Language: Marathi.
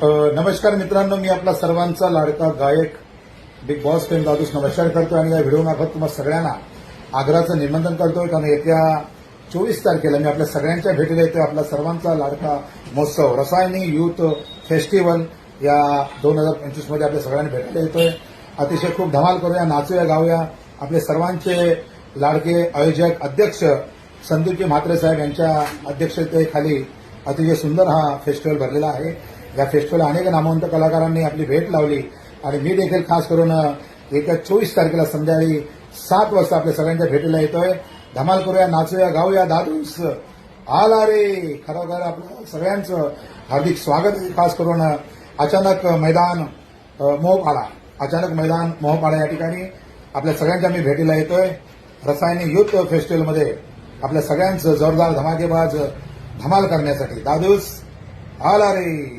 नमस्कार मित्रांनो, मी आपला सर्वांचा लाडका गायक बिग बॉस फेम दादूस नमस्कार करतो आणि या व्हिडिओमार्फत तुम्हाला सगळ्यांना आग्रहाचं निमंत्रण करतोय. कारण येत्या 24 तारखेला मी आपल्या सगळ्यांच्या भेटीला येतोय. आपला सर्वांचा लाडका महोत्सव रसायनी युथ फेस्टिवल या 2025 मध्ये आपल्या सगळ्यांना भेटायला येतोय. अतिशय खूप धमाल करूया, नाचूया, गाऊया. आपले सर्वांचे लाडके आयोजक अध्यक्ष संदीपजी म्हात्रे साहेब यांच्या अध्यक्षतेखाली अतिशय सुंदर हा फेस्टिवल भरलेला आहे. या फेस्टिवलला अनेक नामवंत कलाकारांनी आपली भेट लावली आणि मी देखील खास करून येत्या 24 तारखेला संध्याकाळी 7 वाजता आपल्या सगळ्यांच्या भेटीला येतोय. धमाल करूया, नाचूया, गाऊया. दादूस आला रे. खरोखर आपलं सगळ्यांचं हार्दिक स्वागत. खास करून अचानक मैदान मोहपाडा या ठिकाणी आपल्या सगळ्यांच्या मी भेटीला येतोय. रसायनी युथ फेस्टिवलमध्ये आपल्या सगळ्यांचं जोरदार धमाकेबाज धमाल करण्यासाठी दादूस आला रे.